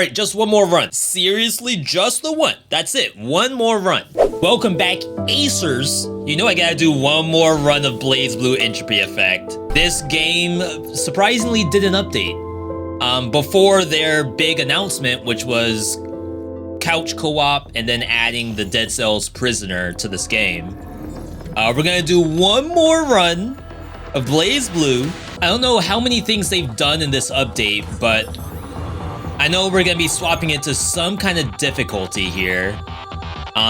Alright, just one more run. Seriously, just the one. That's it. One more run. Welcome back, Acers. You know I gotta do one more run of Blazblue Entropy Effect. This game surprisingly did an update. Before their big announcement, which was couch co-op and then adding the Dead Cells prisoner to this game. We're gonna do one more run of Blazblue. I don't know how many things they've done in this update, but I know we're gonna be swapping it to some kind of difficulty here.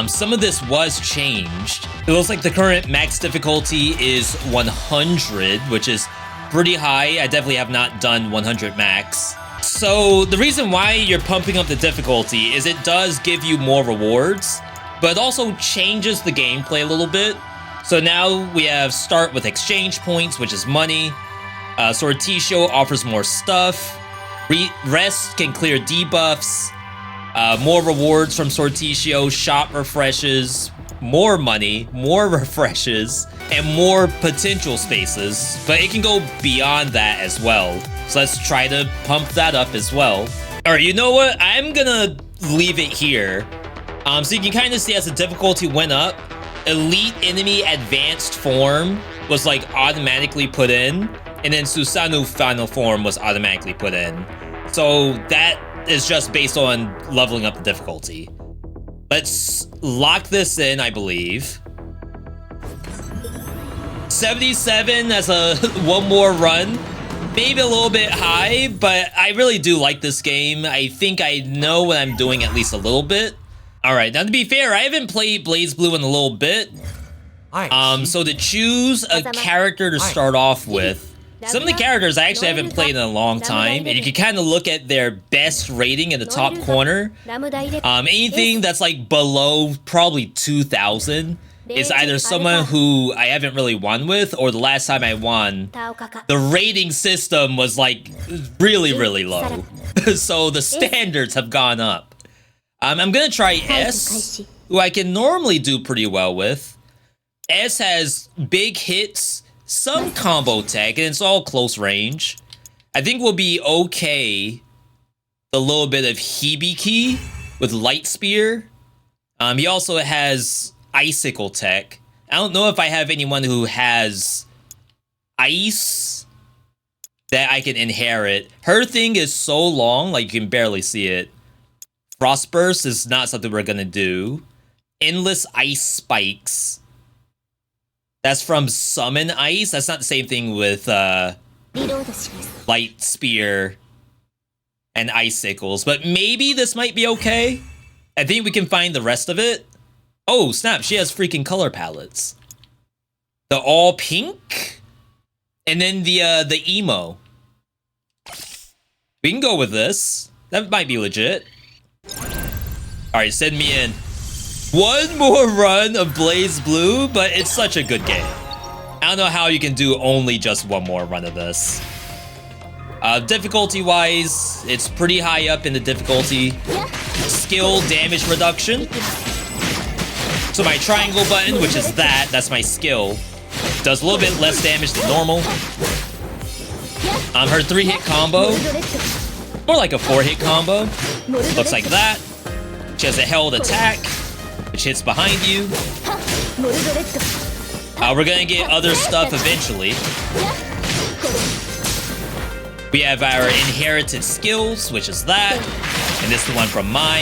Some of this was changed. It looks like the current max difficulty is 100, which is pretty high. I definitely have not done 100 max. So the reason why you're pumping up the difficulty is it does give you more rewards, but it also changes the gameplay a little bit. So now we have start with exchange points, which is money. Sortillo offers more stuff. Rest can clear debuffs. More rewards from Sortillo. Shop refreshes. More money. More refreshes. And more potential spaces. But it can go beyond that as well. So let's try to pump that up as well. Alright, you know what? I'm gonna leave it here. So you can kind of see as the difficulty went up, Elite Enemy Advanced Form was like automatically put in, and then Susanoo Final Form was automatically put in. So that is just based on leveling up the difficulty. Let's lock this in, I believe. 77 as a one more run. Maybe a little bit high, but I really do like this game. I think I know what I'm doing at least a little bit. All right, now to be fair, I haven't played Blazblue in a little bit. So to choose a character to start off with, some of the characters I actually haven't played in a long time, and you can kind of look at their best rating in the top corner. Anything that's like below probably 2,000 is either someone who I haven't really won with, or the last time I won, the rating system was like really, really low. So the standards have gone up. I'm gonna try S, who I can normally do pretty well with. S has big hits, some combo tech, and it's all close range. I think we'll be okay. A little bit of Hibiki with Light Spear. He also has Icicle tech. I don't know if I have anyone who has Ice that I can inherit. Her thing is so long, like you can barely see it. Frostburst is not something we're gonna do. Endless Ice Spikes. That's from Summon Ice. That's not the same thing with Light Spear and Icicles. But maybe this might be okay. I think we can find the rest of it. Oh, snap. She has freaking color palettes. The all pink. And then the emo. We can go with this. That might be legit. Alright, send me in. One more run of Blazblue, but it's such a good game. I don't know how you can do only just one more run of this. Difficulty-wise, it's pretty high up in the difficulty. Skill damage reduction. So my triangle button, which is that's my skill, does a little bit less damage than normal. Her 3-hit combo, more like a 4-hit combo. Looks like that. She has a held attack, which hits behind you. We're gonna get other stuff eventually. We have our inherited skills, which is that. And this is the one from Mai.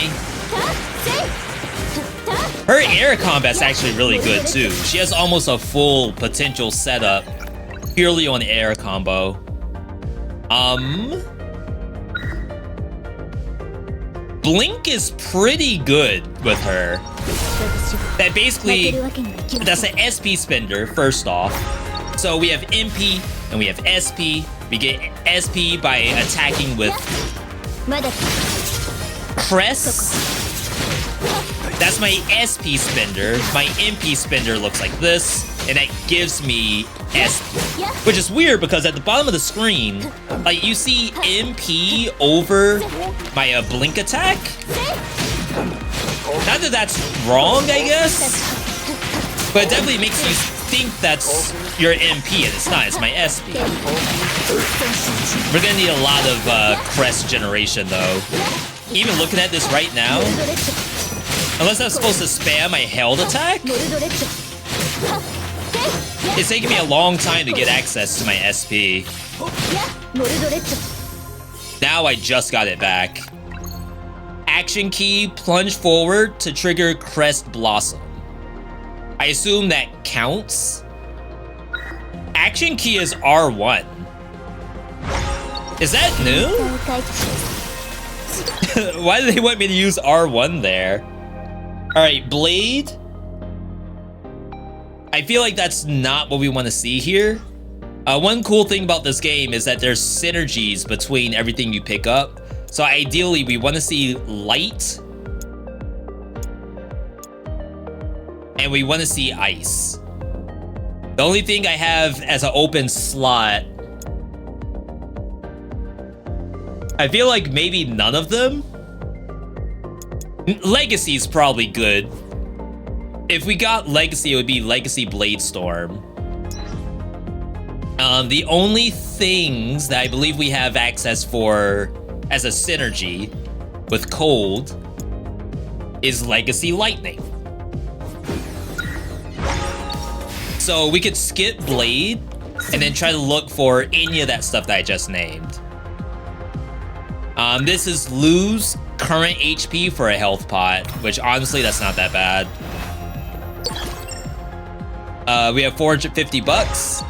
Her air combat's actually really good too. She has almost a full potential setup purely on air combo. Blink is pretty good with her. That basically, that's an SP spender, first off. So we have MP and we have SP. We get SP by attacking with Press. That's my SP spender. My MP spender looks like this, and that gives me SP. Which is weird because at the bottom of the screen, like you see MP over my blink attack. Not that that's wrong, I guess, but it definitely makes you think that's your MP, and it's not. It's my SP. We're gonna need a lot of crest generation, though. even looking at this right now, unless I'm supposed to spam my held attack, it's taking me a long time to get access to my SP. Now I just got it back. Action key, plunge forward to trigger Crest Blossom. I assume that counts. Action key is R1. Is that new? Why do they want me to use R1 there? Alright, Blade. I feel like that's not what we want to see here. One cool thing about this game is that there's synergies between everything you pick up. So ideally, we want to see light. And we want to see ice. The only thing I have as an open slot, I feel like maybe none of them. Legacy is probably good. If we got Legacy, it would be Legacy Bladestorm. The only things that I believe we have access for as a synergy with Cold is Legacy Lightning. So we could skip Blade and then try to look for any of that stuff that I just named. This is lose current HP for a health pot, which honestly, that's not that bad. We have 450 bucks.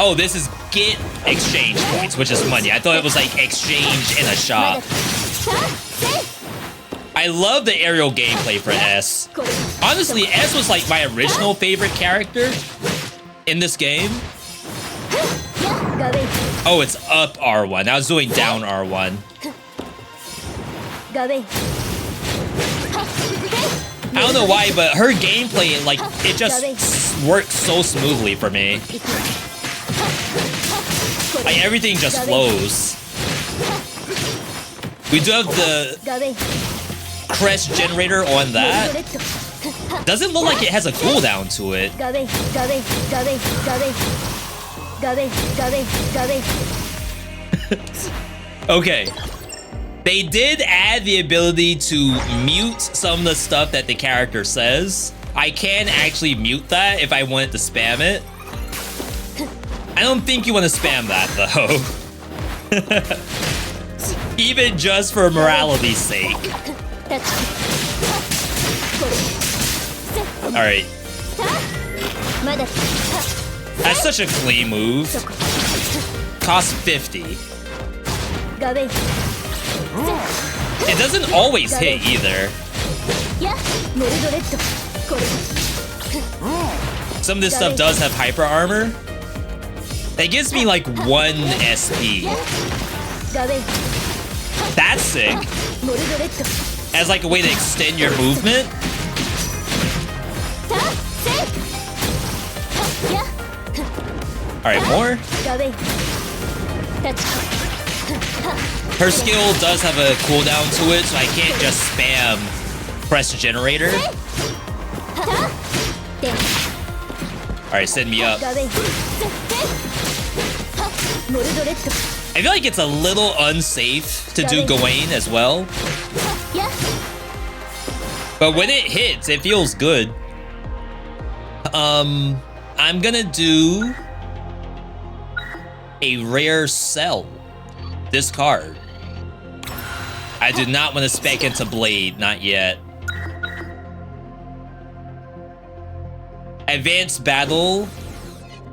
Oh, this is get exchange points, which is money. I thought it was like exchange in a shop. I love the aerial gameplay for S. Honestly, S was like my original favorite character in this game. Oh, it's up R1. I was doing down R1. I don't know why, but her gameplay, like, it just works so smoothly for me. Like, everything just flows. We do have the crest generator on that. Doesn't look like it has a cooldown to it. Okay. They did add the ability to mute some of the stuff that the character says. I can actually mute that if I wanted to spam it. I don't think you want to spam that, though. Even just for morality's sake. Alright. That's such a clean move. Cost 50. It doesn't always hit either. Some of this stuff does have hyper armor. That gives me like 1 SP. That's sick. As like a way to extend your movement. Alright, more. Her skill does have a cooldown to it, so I can't just spam press generator. Alright, send me up. I feel like it's a little unsafe to do Gawain as well. But when it hits, it feels good. I'm gonna do a rare cell. This card. I do not want to spec into Blade, not yet. Advanced Battle.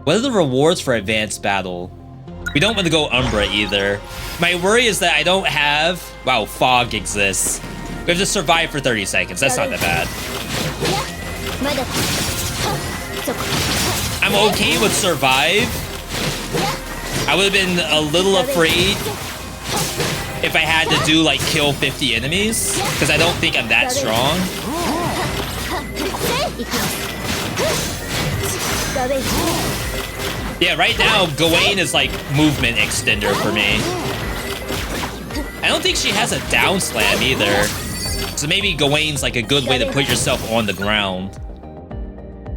What are the rewards for Advanced Battle? We don't want to go Umbra either. My worry is that I don't have... Wow, Fog exists. We have to survive for 30 seconds. That's not that bad. I'm okay with survive. I would have been a little afraid if I had to do like kill 50 enemies, because I don't think I'm that strong. Yeah, right now Gawain is like movement extender for me. I don't think she has a down slam either, so maybe Gawain's like a good way to put yourself on the ground.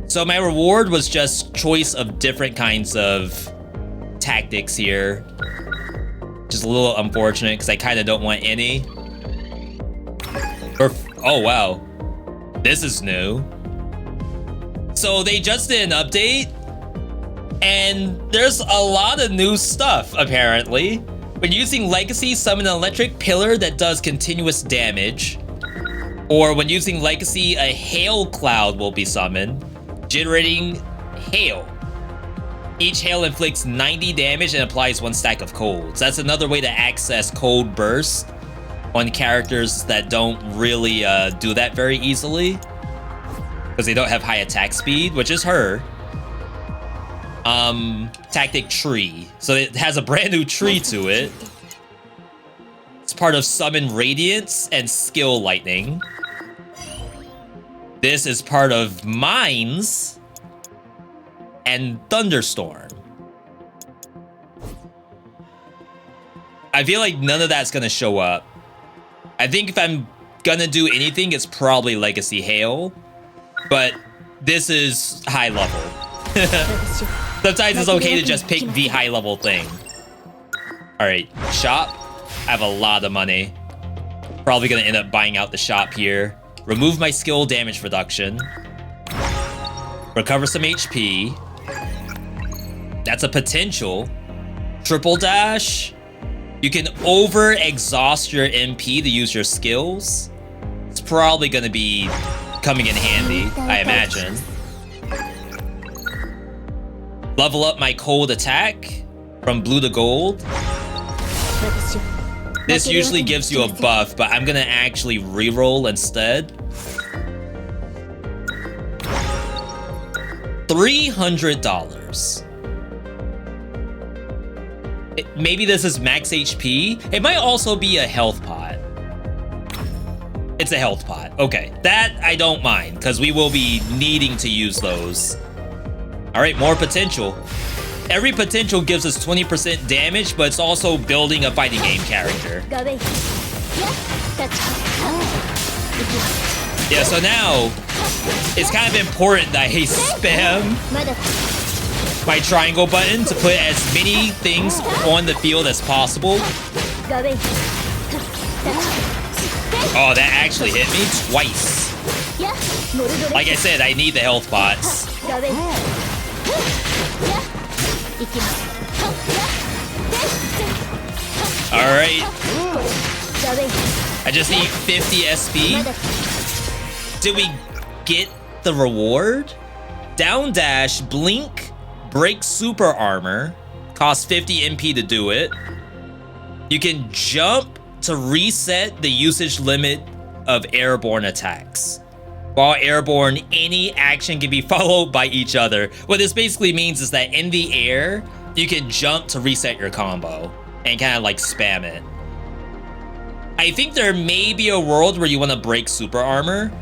So my reward was just choice of different kinds of tactics here. Just is a little unfortunate because I kind of don't want any. Oh, wow. This is new. So they just did an update, and there's a lot of new stuff, apparently. When using Legacy, summon an electric pillar that does continuous damage. Or when using Legacy, a hail cloud will be summoned, generating hail. Each hail inflicts 90 damage and applies 1 stack of colds. That's another way to access cold burst on characters that don't really do that very easily. Because they don't have high attack speed, which is her. Tactic tree. So it has a brand new tree to it. It's part of Summon Radiance and Skill Lightning. This is part of Mines and Thunderstorm. I feel like none of that's gonna show up. I think if I'm gonna do anything, it's probably Legacy Hail. But this is high level. Sometimes it's okay to just pick the high level thing. Alright, shop. I have a lot of money. Probably gonna end up buying out the shop here. Remove my skill damage reduction. Recover some HP. That's a potential. Triple dash. You can over exhaust your MP to use your skills. It's probably gonna be coming in handy, I imagine. Level up my cold attack from blue to gold. This usually gives you a buff, but I'm gonna actually reroll instead. $300. Maybe this is max HP. It might also be a health pot. It's a health pot. Okay, that I don't mind, because we will be needing to use those. All right, more potential. Every potential gives us 20% damage, but it's also building a fighting game character. Yeah, so now it's kind of important that I spam my triangle button to put as many things on the field as possible. Oh, that actually hit me twice. Like I said, I need the health pots. Alright. I just need 50 SP. Did we get the reward? Down dash, blink, break super armor. Costs 50 MP to do it. You can jump to reset the usage limit of airborne attacks. While airborne, any action can be followed by each other. What this basically means is that in the air, you can jump to reset your combo and kind of like spam it. I think there may be a world where you want to break super armor.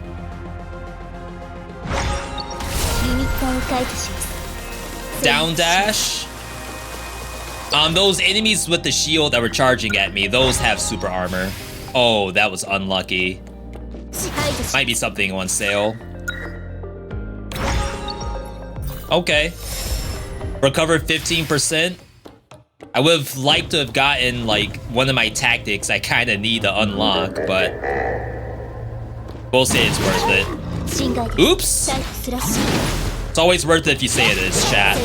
Down dash. Those enemies with the shield that were charging at me, those have super armor. Oh, that was unlucky. Might be something on sale. Okay. Recovered 15%. I would have liked to have gotten like one of my tactics I kind of need to unlock, but we'll say it's worth it. Oops! It's always worth it if you say it is, chat.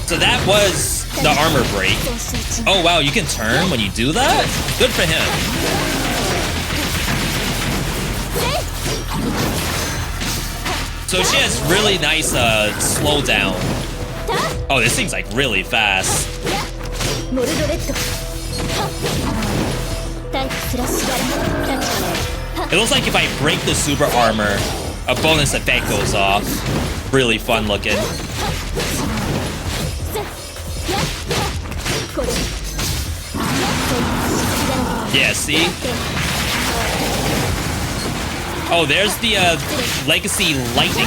So that was the armor break. Oh wow, you can turn when you do that? Good for him. So she has really nice slowdown. Oh, this thing's like really fast. It looks like if I break the super armor, a bonus effect goes off. Really fun looking. Yeah, see? Oh, there's the Legacy Lightning.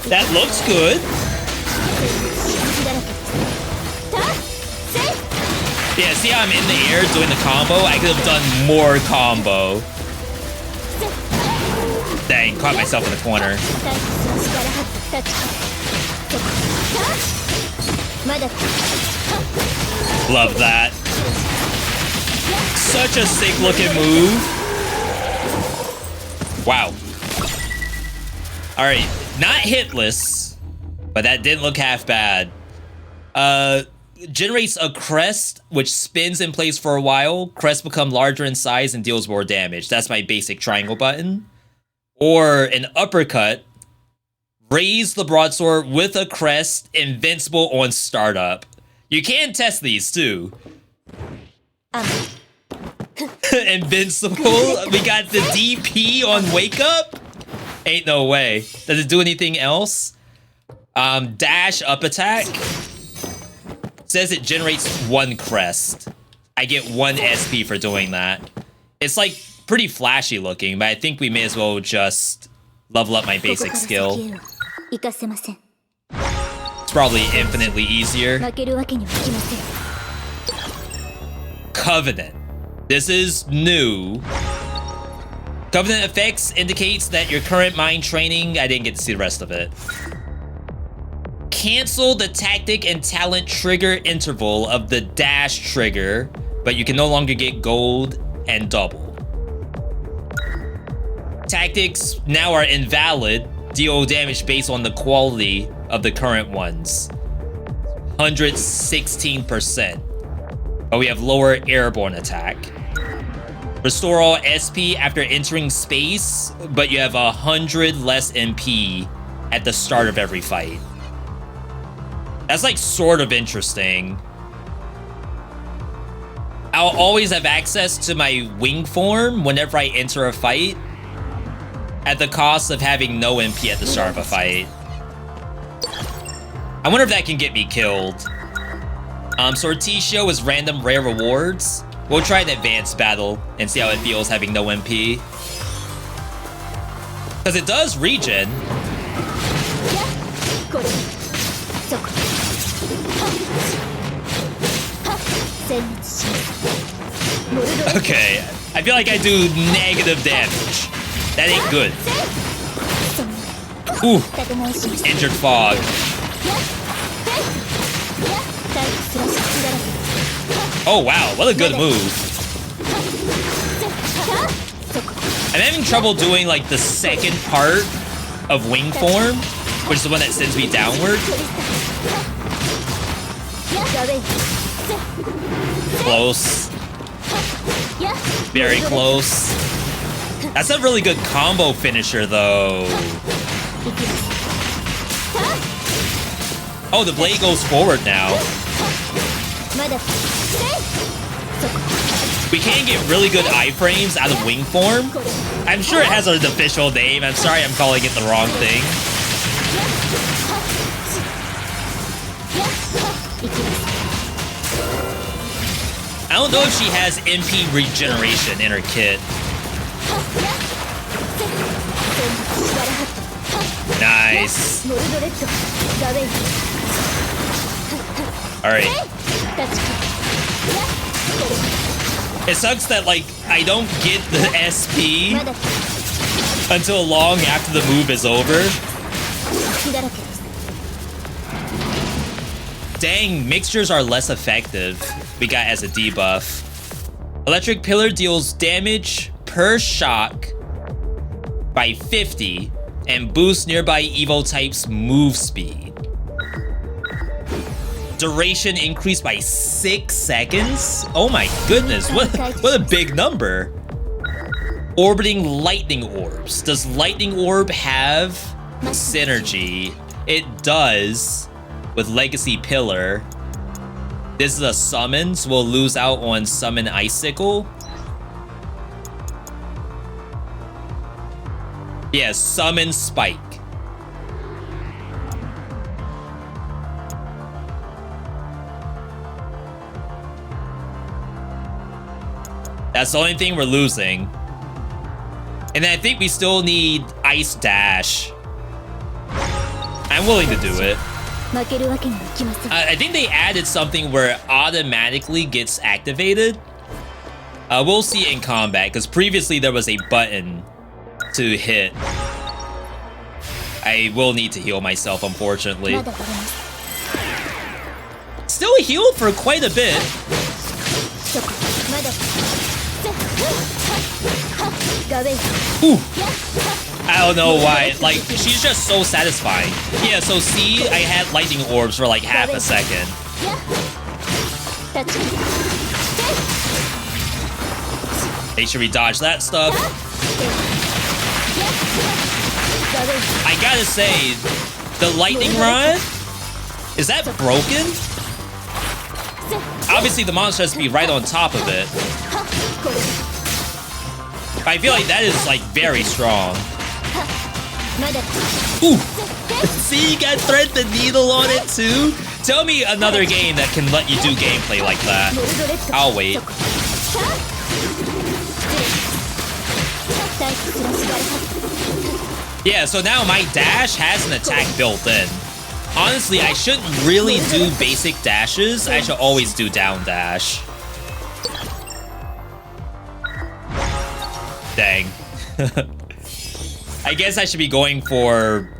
That looks good. Yeah, see how I'm in the air doing the combo? I could have done more combo. Dang, caught myself in the corner. Love that. Such a sick looking move. Wow. Alright, not hitless, but that didn't look half bad. Generates a crest, which spins in place for a while. Crests become larger in size and deals more damage. That's my basic triangle button. Or an uppercut. Raise the broadsword with a crest, invincible on startup. You can test these too. Invincible. We got the DP on wake up. Ain't no way. Does it do anything else? Dash up attack. Says it generates 1 crest. I get 1 SP for doing that. It's like pretty flashy looking, but I think we may as well just level up my basic skill. It's probably infinitely easier. Covenant. This is new. Covenant effects indicates that your current mind training, I didn't get to see the rest of it. Cancel the tactic and talent trigger interval of the dash trigger, but you can no longer get gold and double. Tactics now are invalid. Deal damage based on the quality of the current ones. 116%. But we have lower airborne attack. Restore all SP after entering space, but you have 100 less MP at the start of every fight. That's like sort of interesting. I'll always have access to my wing form whenever I enter a fight, at the cost of having no MP at the start of a fight. I wonder if that can get me killed. Sortitio is random rare rewards. We'll try an advanced battle and see how it feels having no MP. Because it does regen. Okay, I feel like I do negative damage. That ain't good. Ooh, injured fog. Oh wow, what a good move. I'm having trouble doing like the second part of wing form, which is the one that sends me downward. Close. Very close. That's a really good combo finisher though. Oh, the blade goes forward now. We can get really good iframes out of wing form. I'm sure it has an official name. I'm sorry I'm calling it the wrong thing. I don't know if she has MP regeneration in her kit. Nice. Alright. It sucks that, like, I don't get the SP until long after the move is over. Dang, mixtures are less effective. We got as a debuff. Electric Pillar deals damage per shock by 50 and boosts nearby Evo types' move speed. Duration increased by 6 seconds? Oh my goodness, what a big number. Orbiting lightning orbs. Does lightning orb have synergy? It does with Legacy Pillar. This is a summon, so we'll lose out on Summon Icicle. Yeah, Summon Spike. That's the only thing we're losing. And then I think we still need Ice Dash. I'm willing to do it. I think they added something where it automatically gets activated. We'll see it in combat, because previously there was a button to hit. I will need to heal myself, unfortunately. Still healed for quite a bit. Ooh. I don't know why. Like, she's just so satisfying. Yeah, so see, I had lightning orbs for like half a second. Make sure we dodge that stuff. I gotta say, the lightning rod, is that broken? Obviously the monster has to be right on top of it. But I feel like that is like very strong. Ooh! See, you got thread the needle on it too? Tell me another game that can let you do gameplay like that. I'll wait. Yeah, so now my dash has an attack built in. Honestly, I shouldn't really do basic dashes. I should always do down dash. Dang. I guess I should be going for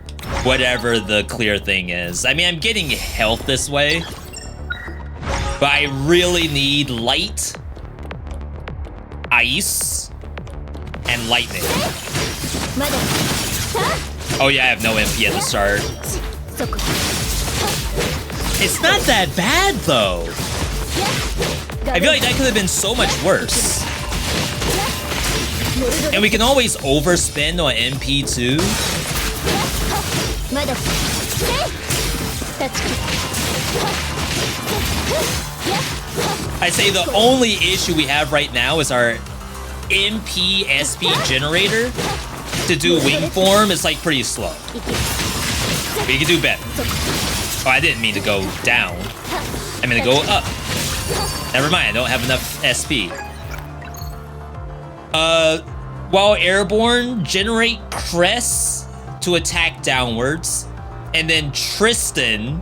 whatever the clear thing is. I mean, I'm getting health this way, but I really need light, ice, and lightning. Oh yeah, I have no MP at the start. It's not that bad though. I feel like that could have been so much worse. And we can always overspend on MP too. I'd say the only issue we have right now is our MP SP generator to do wing form is like pretty slow. We can do better. Oh, I didn't mean to go down. I mean to go up. Never mind, I don't have enough SP. While airborne, generate crests to attack downwards, and then Tristan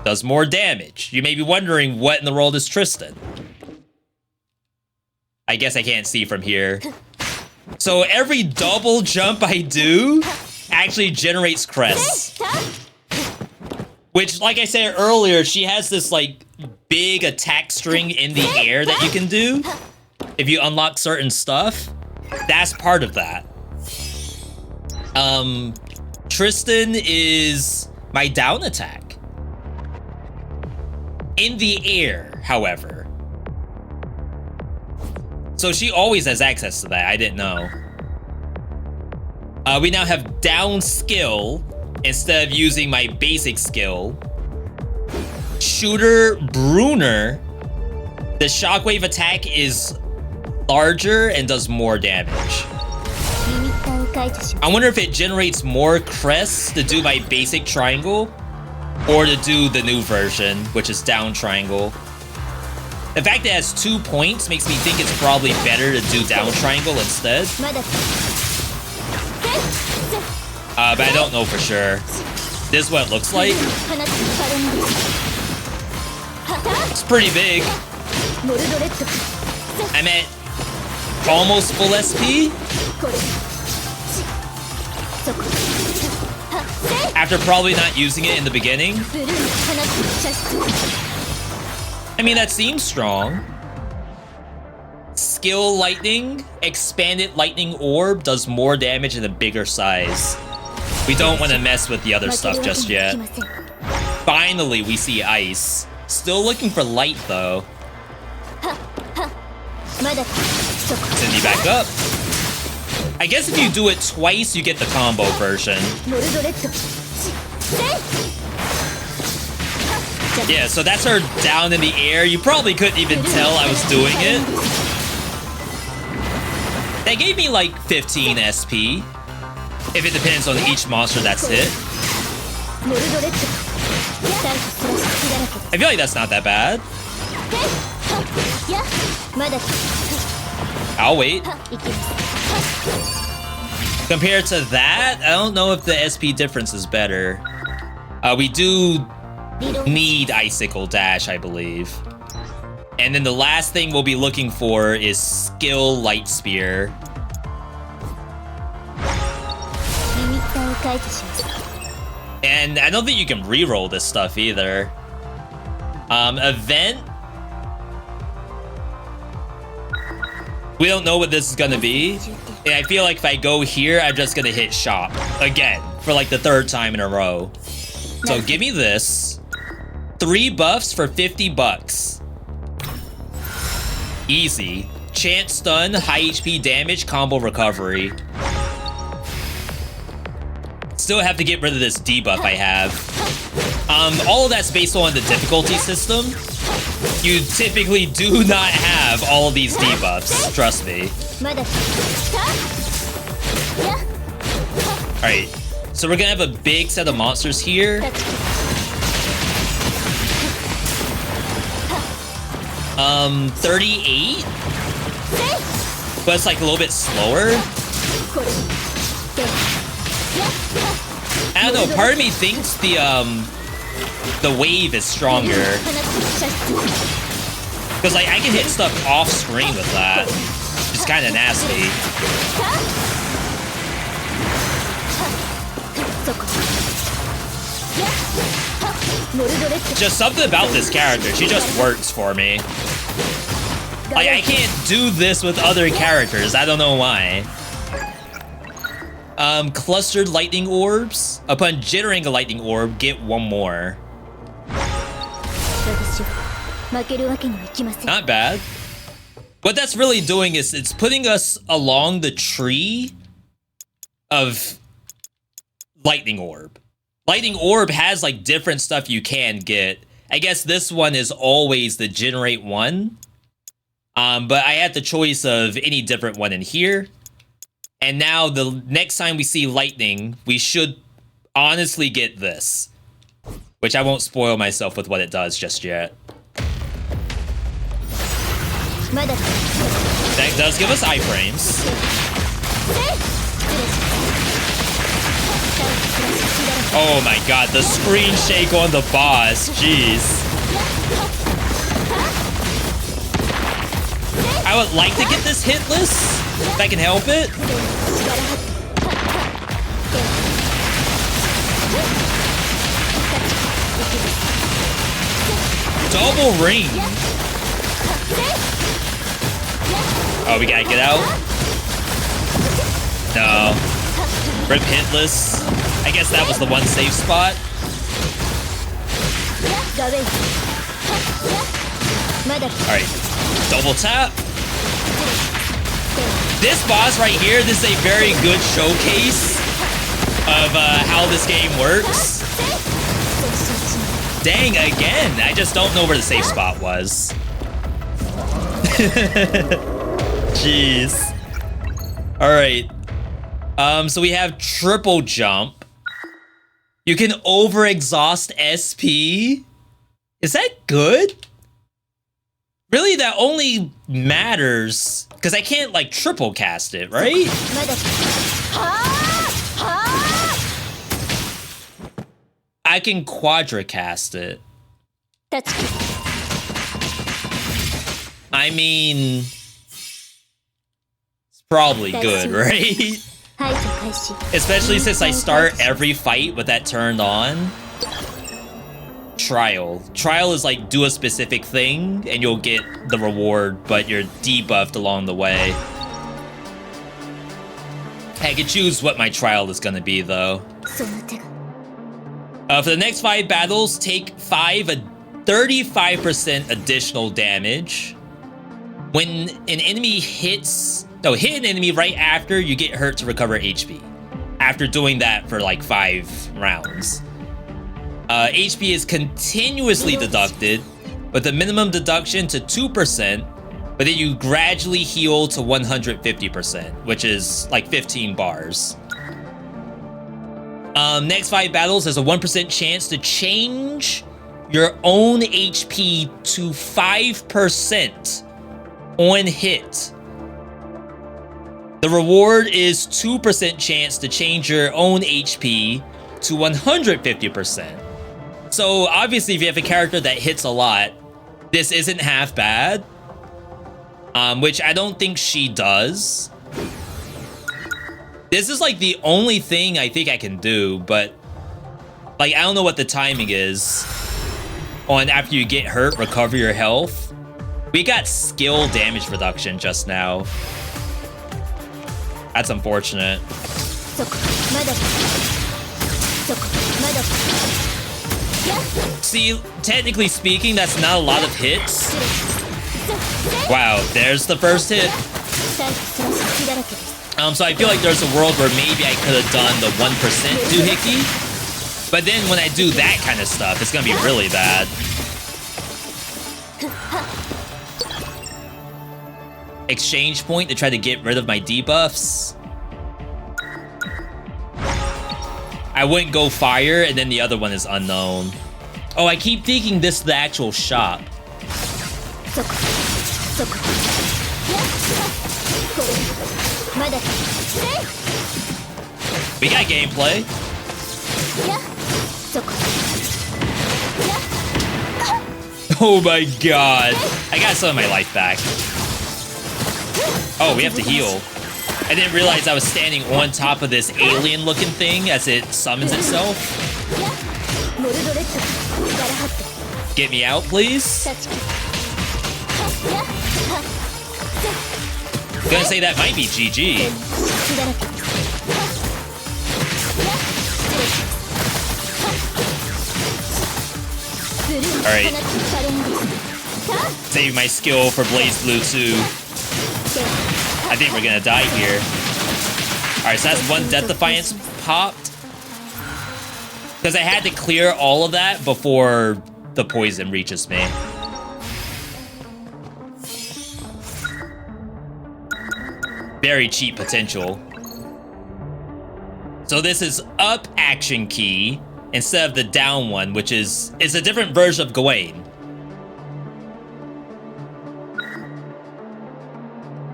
does more damage. You may be wondering, what in the world is Tristan? I guess I can't see from here. So every double jump I do actually generates crests. Which, like I said earlier, she has this like big attack string in the air that you can do if you unlock certain stuff. That's part of that. Tristan is my down attack. In the air, however. So she always has access to that, I didn't know. We now have down skill instead of using my basic skill. Shooter Bruner. The shockwave attack is larger and does more damage. I wonder if it generates more crests to do my basic triangle or to do the new version, which is down triangle. The fact that it has 2 points makes me think it's probably better to do down triangle instead. But I don't know for sure. This is what it looks like. It's pretty big. I'm at almost full SP. After probably not using it in the beginning. I mean, that seems strong. Skill lightning, expanded lightning orb does more damage in a bigger size. We don't want to mess with the other stuff just yet. Finally, we see ice. Still looking for light though. Send you back up. I guess if you do it twice, you get the combo version. Yeah, so that's her down in the air. You probably couldn't even tell I was doing it. That gave me like 15 SP. If it depends on each monster that's hit. I feel like that's not that bad. I'll wait. Compared to that, I don't know if the SP difference is better. We do need Icicle Dash, I believe. And then the last thing we'll be looking for is Skill Light Spear. And I don't think you can reroll this stuff either. Event. We don't know what this is gonna be. And I feel like if I go here, I'm just gonna hit shop again for like the 3rd time in a row. So give me this. 3 buffs for 50 bucks. Easy. Chance stun, high HP damage, combo recovery. Still have to get rid of this debuff I have. All of that's based on the difficulty system. You typically do not have all of these debuffs, trust me. Alright, so we're gonna have a big set of monsters here. 38? But it's like a little bit slower. I don't know, part of me thinks the wave is stronger. Because like I can hit stuff off screen with that. It's kind of nasty. Just something about this character, she just works for me. Like I can't do this with other characters, I don't know why. Clustered lightning orbs. Upon jittering a lightning orb, get 1 more. Not bad. What that's really doing is it's putting us along the tree of lightning orb. Lightning orb has like different stuff you can get. I guess this one is always the generate one. But I had the choice of any different one in here. And now the next time we see lightning, we should honestly get this. Which I won't spoil myself with what it does just yet. That does give us iframes. Oh my god, the screen shake on the boss, jeez. I would like to get this hitless, if I can help it. Double ring. Oh, we gotta get out? No. Rip hitless. I guess that was the one safe spot. Alright. Double tap. This boss right here, this is a very good showcase of how this game works. Dang, again. I just don't know where the safe spot was. Jeez. Alright. So we have triple jump. You can over exhaust SP. Is that good? Really, that only matters because I can't like triple cast it, right? I can quadricast it. I mean, it's probably good, right? Especially since I start every fight with that turned on. Trial. Trial is like do a specific thing and you'll get the reward, but you're debuffed along the way. I can choose what my trial is gonna be though. For the next 5 battles, take 35% additional damage. When an enemy hit an enemy right after, you get hurt to recover HP. After doing that for like 5 rounds. HP is continuously deducted, with the minimum deduction to 2%, but then you gradually heal to 150%, which is like 15 bars. Next 5 battles has a 1% chance to change your own HP to 5% on hit. The reward is 2% chance to change your own HP to 150%. So obviously if you have a character that hits a lot, this isn't half bad. Which I don't think she does. This is like the only thing I think I can do, but Like, I don't know what the timing is on after you get hurt, recover your health. We got skill damage reduction just now. That's unfortunate. See, technically speaking, that's not a lot of hits. Wow, there's the first hit. So I feel like there's a world where maybe I could have done the 1% doohickey. But then when I do that kind of stuff, it's gonna be really bad. Exchange point to try to get rid of my debuffs. I wouldn't go fire, and then the other one is unknown. Oh, I keep thinking this is the actual shop. We got gameplay. Oh my god. I got some of my life back. Oh, we have to heal. I didn't realize I was standing on top of this alien-looking thing as it summons itself. Get me out, please. Gonna say that might be GG. Alright. Save my skill for Blazblue 2. I think we're gonna die here. Alright, so that's one Death Defiance popped. Because I had to clear all of that before the poison reaches me. Very cheap potential. So this is up action key instead of the down one, which is a different version of Gawain.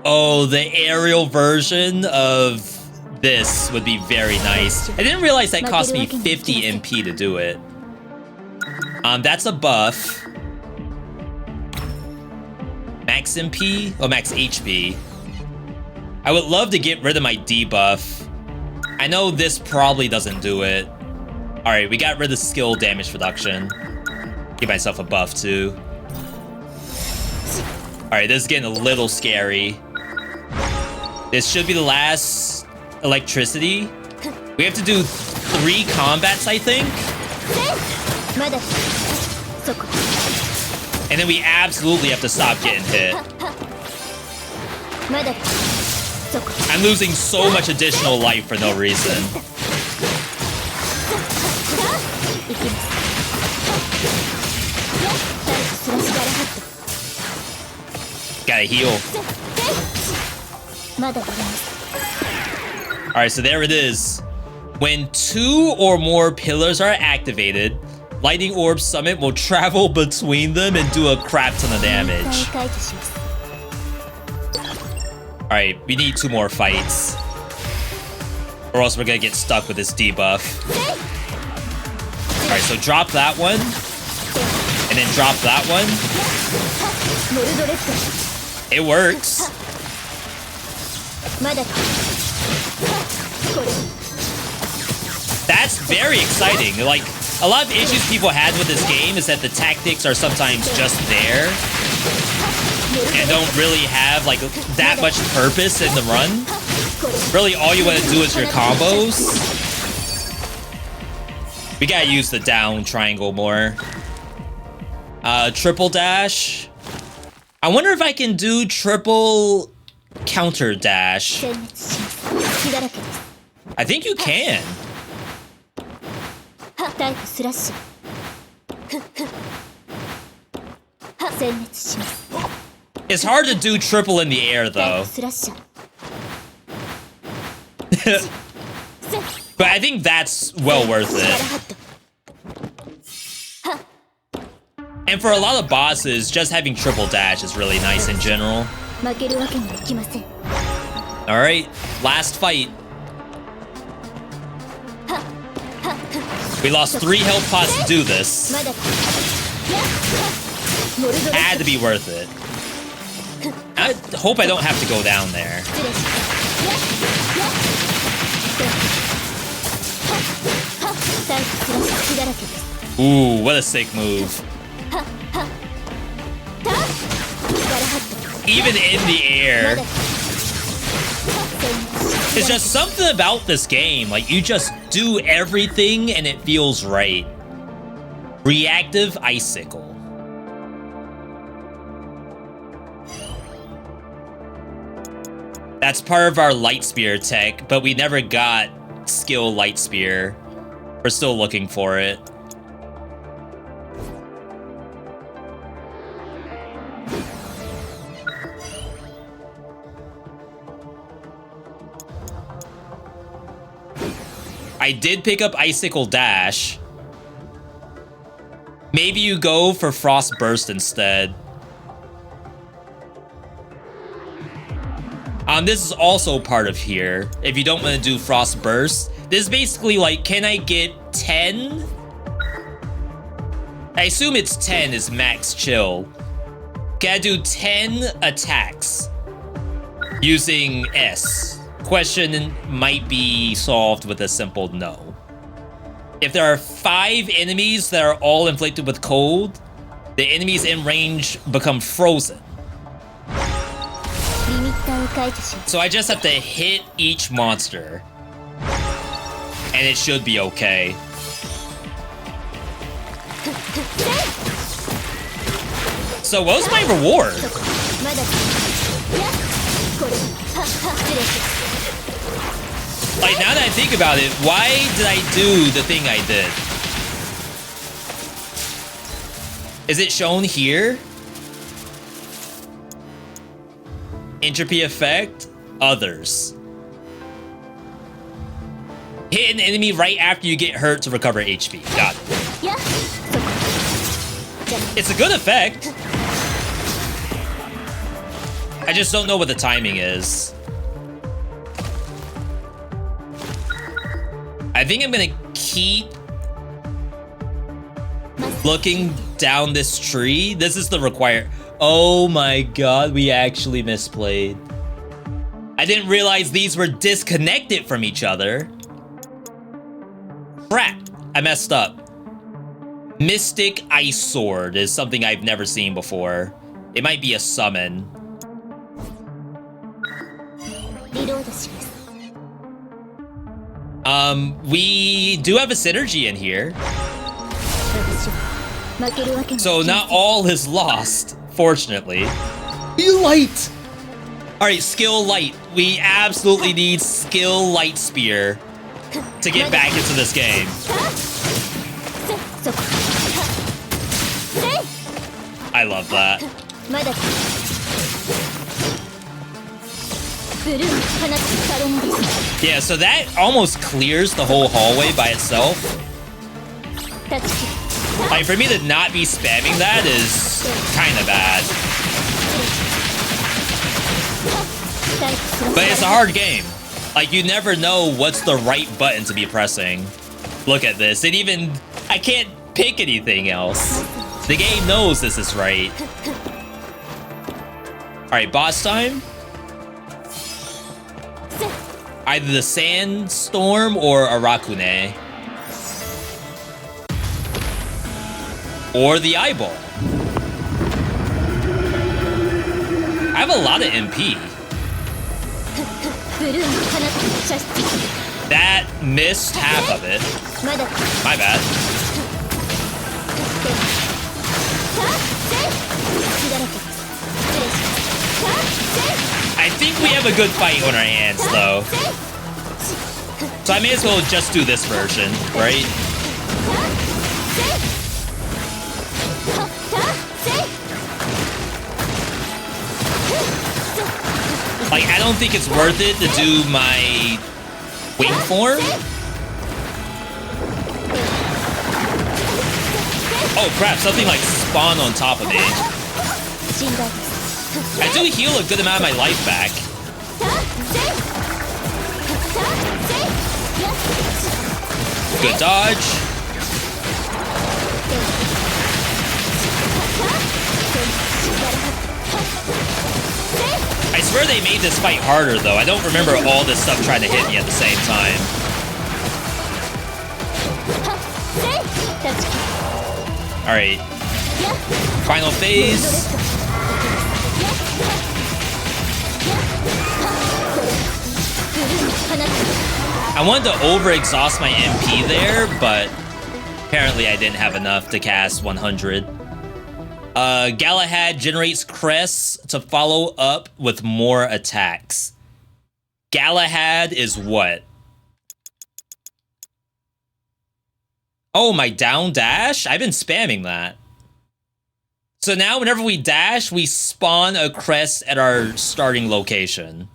Oh, the aerial version of this would be very nice. I didn't realize that cost me 50 MP to do it. That's a buff. Max MP? Oh, max HP. I would love to get rid of my debuff. I know this probably doesn't do it. Alright, we got rid of skill damage reduction. Give myself a buff too. Alright, this is getting a little scary. This should be the last electricity. We have to do 3 combats, I think. And then we absolutely have to stop getting hit. I'm losing so much additional life for no reason. Gotta heal. Alright, so there it is. When 2 or more pillars are activated, Lightning Orb Summit will travel between them and do a crap ton of damage. Alright, we need 2 more fights. Or else we're gonna get stuck with this debuff. Alright, so drop that one. And then drop that one. It works. That's very exciting. Like, a lot of issues people had with this game is that the tactics are sometimes just there and don't really have like that much purpose in the run. Really, all you want to do is your combos. We gotta use the down triangle more. Triple dash. I wonder if I can do triple counter dash. I think you can. It's hard to do triple in the air, though. But I think that's well worth it. And for a lot of bosses, just having triple dash is really nice in general. Alright, last fight. We lost 3 health pots to do this. Had to be worth it. I hope I don't have to go down there. Ooh, what a sick move. Even in the air. It's just something about this game. Like, you just do everything and it feels right. Reactive Icicle. That's part of our Light Spear tech, but we never got skill Light Spear. We're still looking for it. I did pick up Icicle Dash. Maybe you go for Frost Burst instead. This is also part of here. If you don't want to do Frost Burst, this is basically like, can I get 10? I assume it's 10 is max chill. Can I do 10 attacks using S? Question might be solved with a simple no. If there are 5 enemies that are all inflicted with cold, the enemies in range become frozen. So I just have to hit each monster, and it should be okay. So what was my reward? Like, now that I think about it, why did I do the thing I did? Is it shown here? Entropy effect, others. Hit an enemy right after you get hurt to recover HP. Got it. It's a good effect. I just don't know what the timing is. I think I'm gonna keep looking down this tree. This is the required. Oh my god, we actually misplayed. I didn't realize these were disconnected from each other. Crap, I messed up. Mystic Ice Sword is something I've never seen before. It might be a summon. We do have a synergy in here. So not all is lost, fortunately. Be light! Alright, skill light. We absolutely need skill Light Spear to get back into this game. I love that. Yeah, so that almost clears the whole hallway by itself. Like, for me to not be spamming that is kind of bad. But it's a hard game. Like, you never know what's the right button to be pressing. Look at this. I can't pick anything else. The game knows this is right. Alright, boss time. Either the Sandstorm or Arakune. Or the Eyeball. I have a lot of MP. That missed half of it. My bad. I think we have a good fight on our hands, though. So I may as well just do this version, right? Like, I don't think it's worth it to do my wing form. Oh crap, something like spawned on top of me. I do heal a good amount of my life back. Good dodge. I swear they made this fight harder, though. I don't remember all this stuff trying to hit me at the same time. Alright. Final phase. I wanted to over-exhaust my MP there, but apparently I didn't have enough to cast 100. Galahad generates crests to follow up with more attacks. Galahad is what? Oh, my down dash? I've been spamming that. So now whenever we dash, we spawn a crest at our starting location.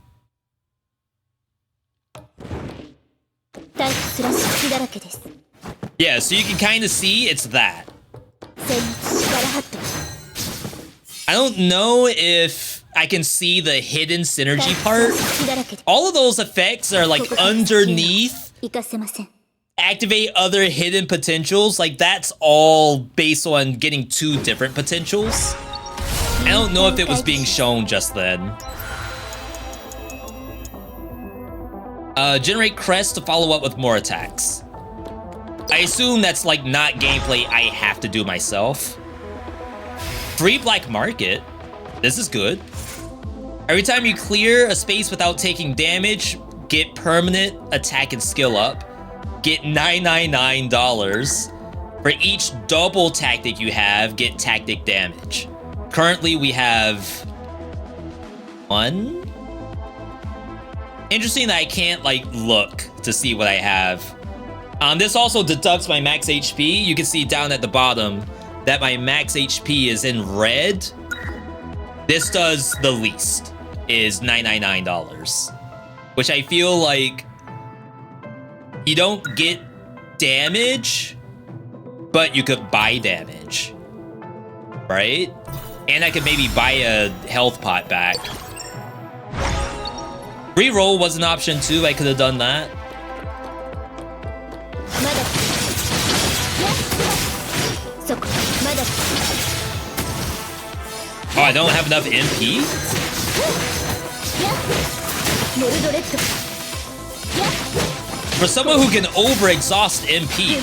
Yeah, so you can kind of see it's that. I don't know if I can see the hidden synergy part. All of those effects are like underneath. Activate other hidden potentials. Like that's all based on getting 2 different potentials. I don't know if it was being shown just then. Generate crest to follow up with more attacks. I assume that's like not gameplay I have to do myself. Free black market. This is good. Every time you clear a space without taking damage, get permanent attack and skill up. Get $999. For each double tactic you have, get tactic damage. Currently we have 1. Interesting that I can't like look to see what I have. This also deducts my max HP. You can see down at the bottom that my max HP is in red. This does the least, is $999. Which I feel like you don't get damage, but you could buy damage, right? And I could maybe buy a health pot back. Reroll was an option too, I could have done that. Oh, I don't have enough MP? For someone who can over-exhaust MP,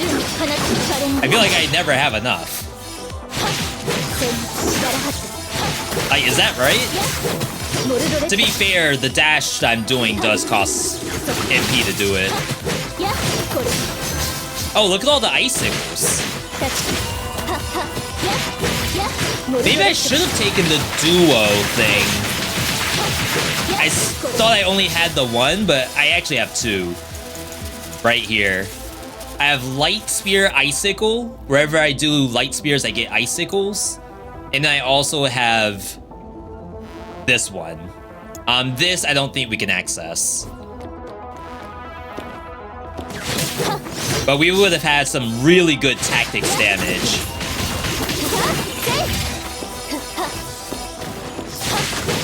I feel like I never have enough. Like, is that right? To be fair, the dash I'm doing does cost MP to do it. Oh, look at all the icicles. Maybe I should have taken the duo thing. I thought I only had the 1, but I actually have 2. Right here. I have light spear icicle. Wherever I do light spears, I get icicles. And I also have this one. This I don't think we can access. But we would have had some really good tactics damage.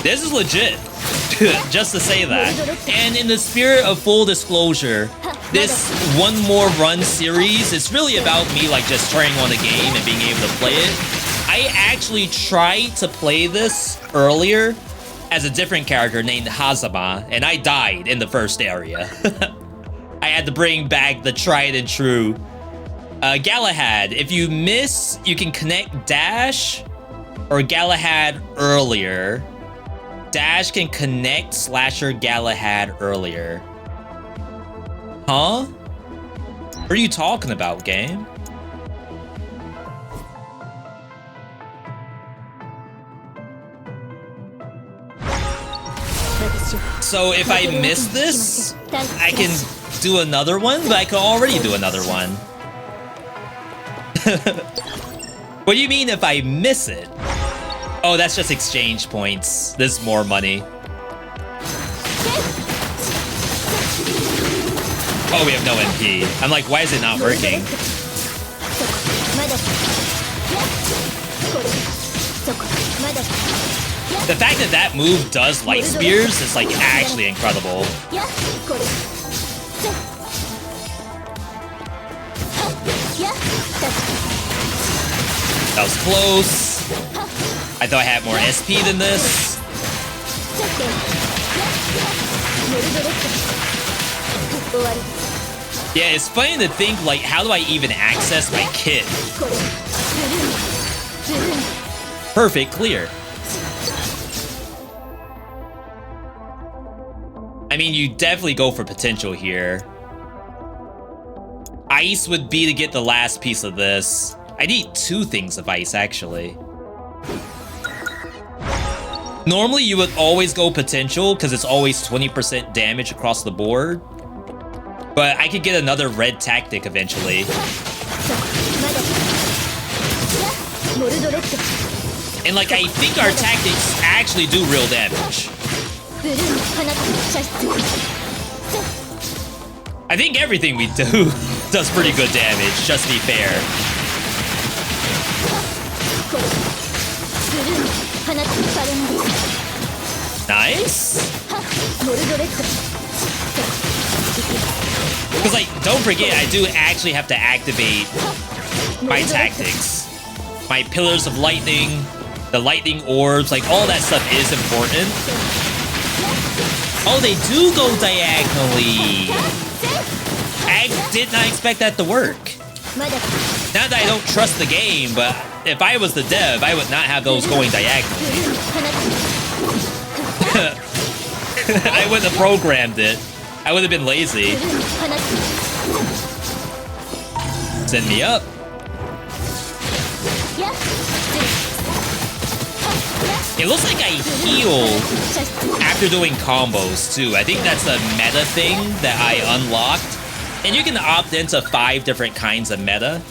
This is legit. Just to say that. And in the spirit of full disclosure, this one more run series, it's really about me like just turning on the game and being able to play it. I actually tried to play this earlier as a different character named Hazama, and I died in the first area. I had to bring back the tried and true. Galahad, if you miss, you can connect dash or Galahad earlier. Dash can connect Slasher Galahad earlier. Huh? What are you talking about, game? So if I miss this, I can do another one, but I can already do another one. What do you mean if I miss it? Oh, that's just exchange points. There's more money. Oh, we have no MP. I'm like, why is it not working? The fact that that move does light spears is like actually incredible. That was close. I thought I had more SP than this. Yeah, it's funny to think, like, how do I even access my kit? Perfect clear. I mean, you definitely go for potential here. Ice would be to get the last piece of this. I need 2 things of ice, actually. Normally, you would always go potential because it's always 20% damage across the board. But I could get another red tactic eventually. And like, I think our tactics actually do real damage. I think everything we do does pretty good damage, just to be fair. Nice. Because, like, don't forget, I do actually have to activate my tactics. My pillars of lightning, the lightning orbs, like, all that stuff is important. Oh, they do go diagonally. I did not expect that to work. Not that I don't trust the game, but if I was the dev, I would not have those going diagonally. I wouldn't have programmed it. I would have been lazy. Send me up. It looks like I heal after doing combos too. I think that's the meta thing that I unlocked. And you can opt into 5 different kinds of meta.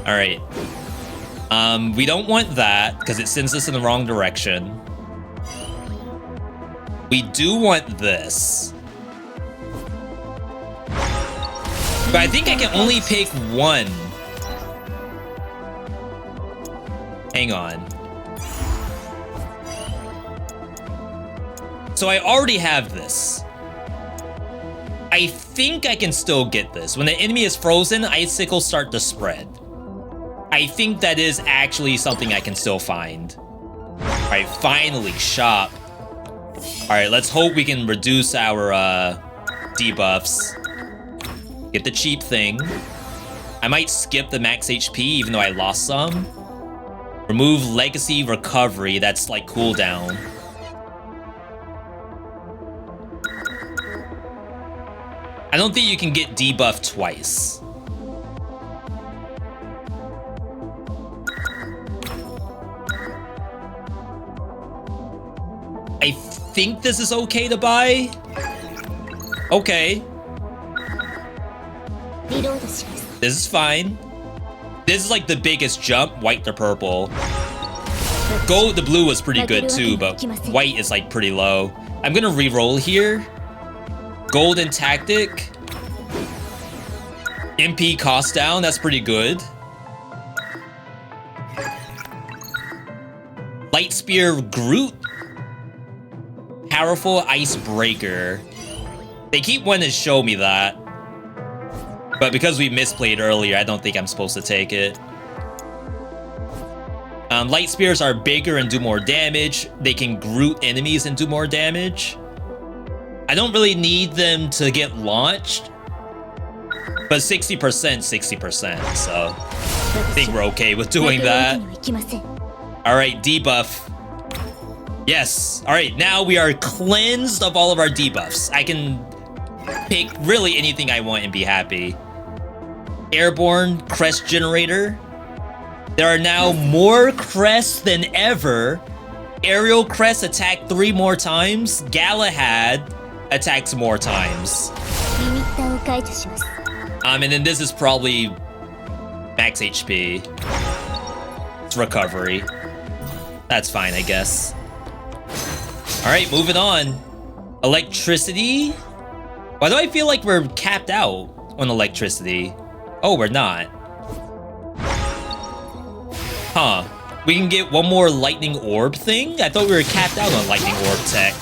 Alright. We don't want that because it sends us in the wrong direction. We do want this. But I think I can only pick 1. Hang on. So I already have this. I think I can still get this. When the enemy is frozen, icicles start to spread. I think that is actually something I can still find. Alright, finally, shop. Alright, let's hope we can reduce our debuffs. Get the cheap thing. I might skip the max HP even though I lost some. Remove legacy recovery, that's like cooldown. I don't think you can get debuffed twice. I think this is okay to buy. Okay. This is fine. This is like the biggest jump, white to purple. Gold to blue was pretty good too, but white is like pretty low. I'm gonna re-roll here. Golden tactic. MP cost down, that's pretty good. Light Spear Groot. Powerful Icebreaker. They keep wanting to show me that. But because we misplayed earlier, I don't think I'm supposed to take it. Light Spears are bigger and do more damage. They can Groot enemies and do more damage. I don't really need them to get launched. But 60%, 60%, so I think we're okay with doing that. Alright, debuff. Yes, alright, now we are cleansed of all of our debuffs. I can pick really anything I want and be happy. Airborne Crest Generator. There are now more crests than ever. Aerial Crest attack 3 more times. Galahad attacks more times. And then this is probably max HP. It's recovery. That's fine, I guess. Alright, moving on. Electricity. Why do I feel like we're capped out on electricity? Oh, we're not. Huh. We can get one more lightning orb thing? I thought we were capped out on lightning orb tech.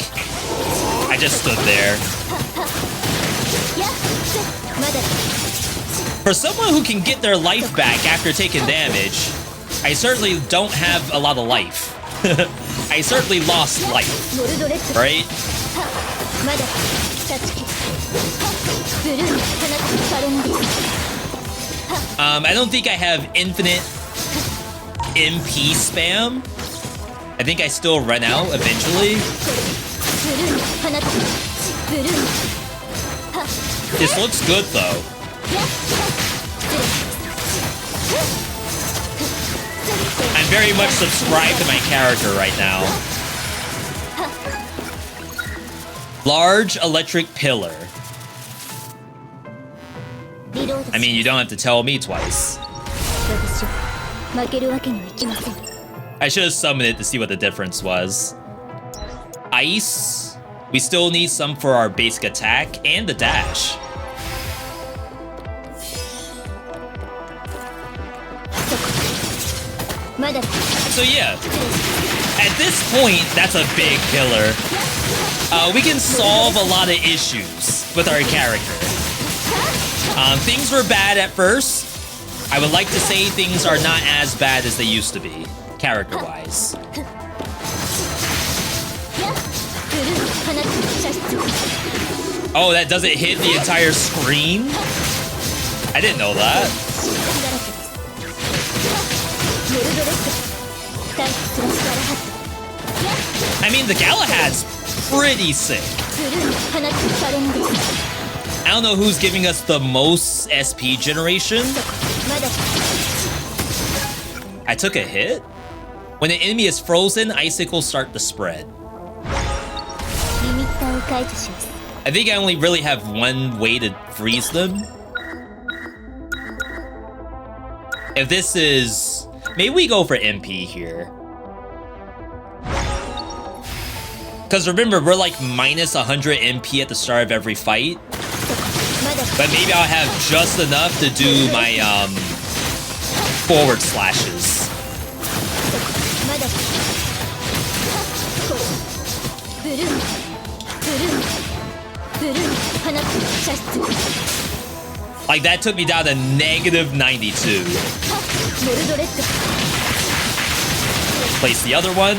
I just stood there. For someone who can get their life back after taking damage, I certainly don't have a lot of life. I certainly lost life, right? I don't think I have infinite MP spam. I think I still run out eventually. This looks good though. I'm very much subscribed to my character right now. Large electric pillar. I mean, you don't have to tell me twice. I should have summoned it to see what the difference was. Ice. We still need some for our basic attack and the dash. So yeah, at this point, that's a big killer. We can solve a lot of issues with our character. Things were bad at first. I would like to say things are not as bad as they used to be, character-wise. Oh, that doesn't hit the entire screen? I didn't know that. I mean, the Galahad's pretty sick. I don't know who's giving us the most SP generation. I took a hit? When an enemy is frozen, icicles start to spread. I think I only really have one way to freeze them. If this is... Maybe we go for MP here. Because remember, we're like minus 100 MP at the start of every fight. But maybe I'll have just enough to do my forward slashes. Like that took me down to negative 92. Place the other one.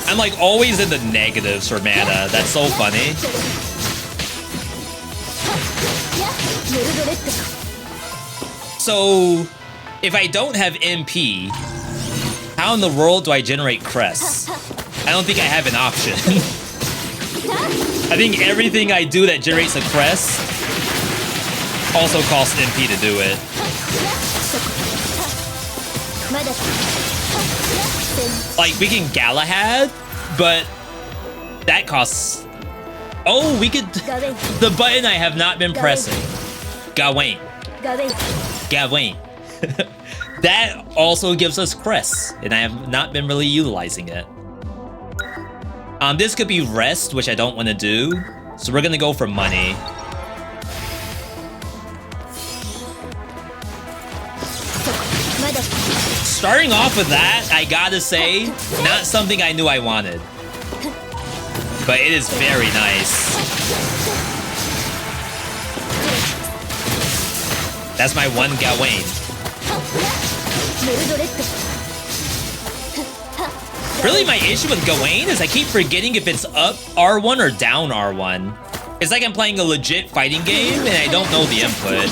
I'm like always in the negatives for mana. That's so funny. So, if I don't have MP, how in the world do I generate crests? I don't think I have an option. I think everything I do that generates a crest also costs MP to do it. Like, we can Galahad, but that costs... Oh, we could... The button I have not been pressing. Gawain. Gawain. That also gives us crests, and I have not been really utilizing it. This could be rest, which I don't want to do, so we're gonna go for money. Starting off with that, I gotta say, not something I knew I wanted. But it is very nice. That's my one Gawain. Really, my issue with Gawain is I keep forgetting if it's up R1 or down R1. It's like I'm playing a legit fighting game and I don't know the input.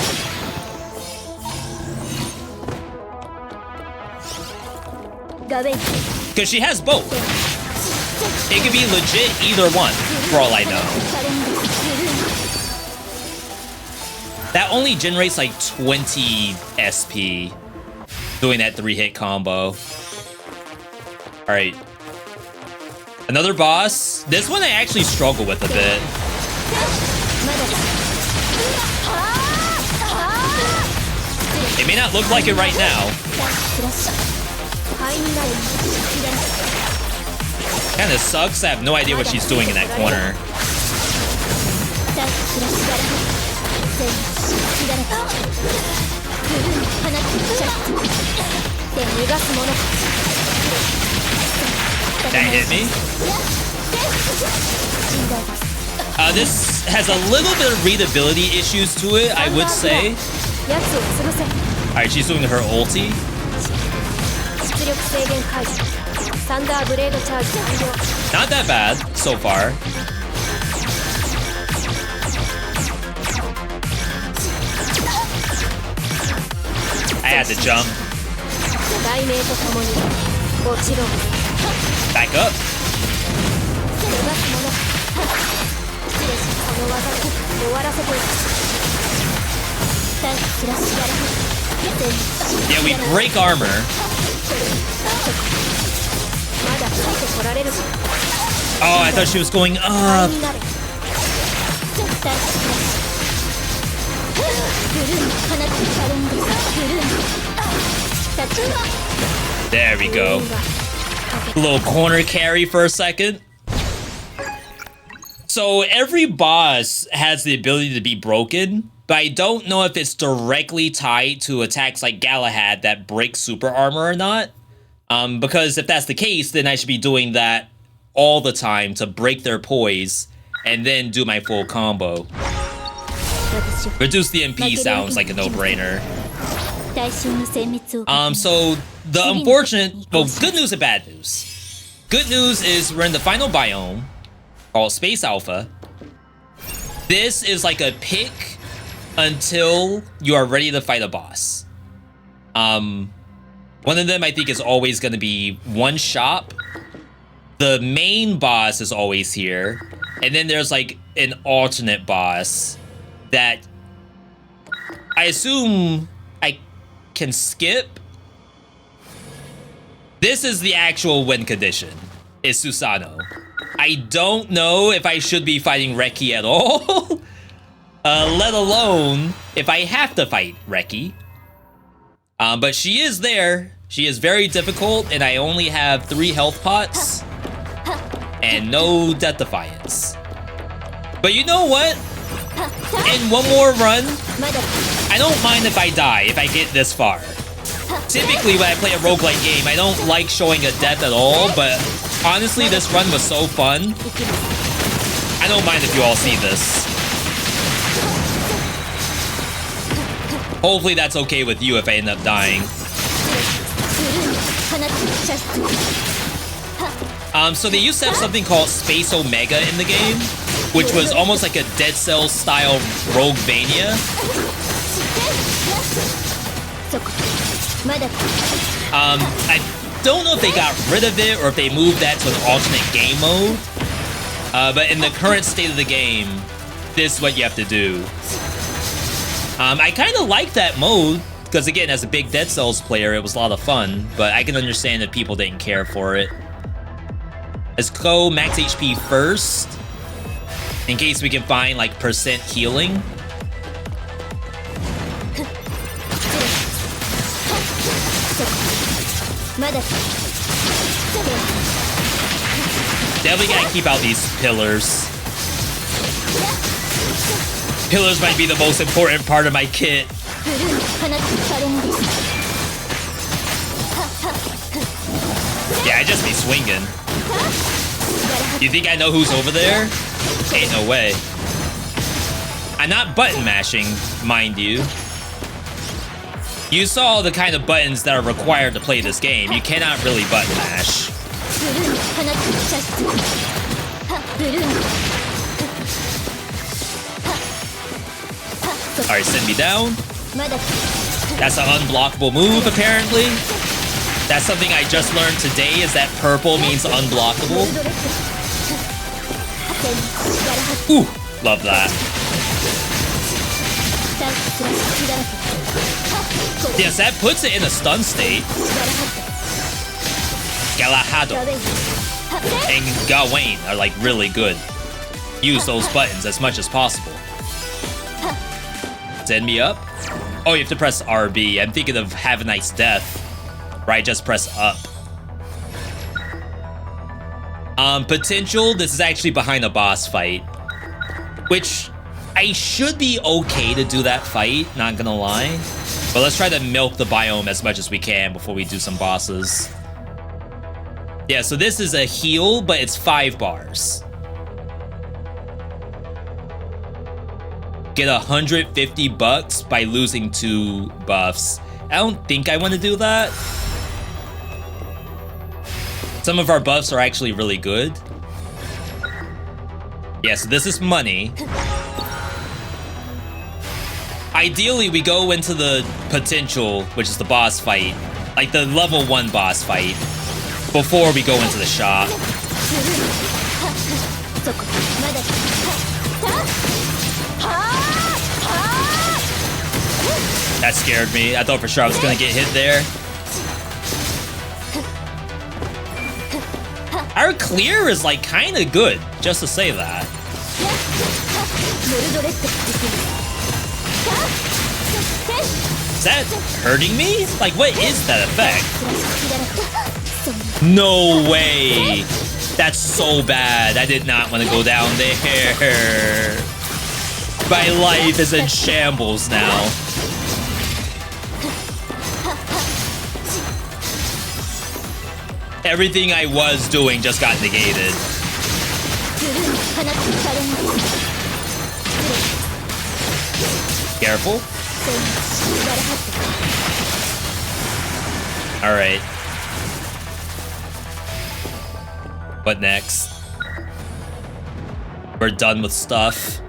Because she has both. It could be legit either one, for all I know. That only generates like 20 SP doing that 3-hit combo. Alright. Another boss. This one I actually struggle with a bit. It may not look like it right now. Kinda sucks. I have no idea what she's doing in that corner. That hit me. This has a little bit of readability issues to it, I would say. Alright, she's doing her ulti. Not that bad so far. had to jump. Back up. Yeah, we break armor. Oh, I thought she was going up. There we go. A little corner carry for a second. So every boss has the ability to be broken, but I don't know if it's directly tied to attacks like Galahad that break super armor or not. Because if that's the case, then I should be doing that all the time to break their poise and then do my full combo. Reduce the MP sounds like a no-brainer. So the unfortunate, well, good news and bad news. Good news is we're in the final biome called Space Alpha. This is like a pick until you are ready to fight a boss. One of them I think is always going to be one shop. The main boss is always here. And then there's like an alternate boss that I assume I can skip. This is the actual win condition, is Susano. I don't know if I should be fighting Reki at all, let alone if I have to fight Reki. But she is there. She is very difficult, and I only have 3 health pots and no Death Defiance. But you know what? In one more run, I don't mind if I die if I get this far. Typically, when I play a roguelike game, I don't like showing a death at all, but honestly, this run was so fun. I don't mind if you all see this. Hopefully that's okay with you if I end up dying. So they used to have something called Space Omega in the game, which was almost like a Dead Cells style Roguevania. I don't know if they got rid of it or if they moved that to an alternate game mode. But in the current state of the game, this is what you have to do. I kind of like that mode, because again, as a big Dead Cells player, it was a lot of fun, but I can understand that people didn't care for it. Let's go max HP first, in case we can find like percent healing. Definitely gotta keep out these pillars. Pillars might be the most important part of my kit. Yeah, I just be swinging. You think I know who's over there? Ain't no way. I'm not button mashing, mind you. You saw the kind of buttons that are required to play this game. You cannot really button mash. Alright, send me down. That's an unblockable move, apparently. That's something I just learned today, is that purple means unblockable. Ooh, love that. Yes, that puts it in a stun state. Galahado and Gawain are like really good. Use those buttons as much as possible. Send me up. Oh, you have to press RB. I'm thinking of Have a Nice Death, where I just press up. Potential, this is actually behind a boss fight, which I should be okay to do that fight, not gonna lie. But let's try to milk the biome as much as we can before we do some bosses. Yeah, so this is a heal, but it's 5 bars. Get 150 bucks by losing 2 buffs. I don't think I want to do that. Some of our buffs are actually really good. Yeah, so this is money. Ideally, we go into the potential, which is the boss fight, like the level 1 boss fight, before we go into the shop. That scared me. I thought for sure I was gonna get hit there. Our clear is like kinda good, just to say that. Is that hurting me? Like, what is that effect? No way! That's so bad. I did not want to go down there. My life is in shambles now. Everything I was doing just got negated. Careful. Alright. What next? We're done with stuff.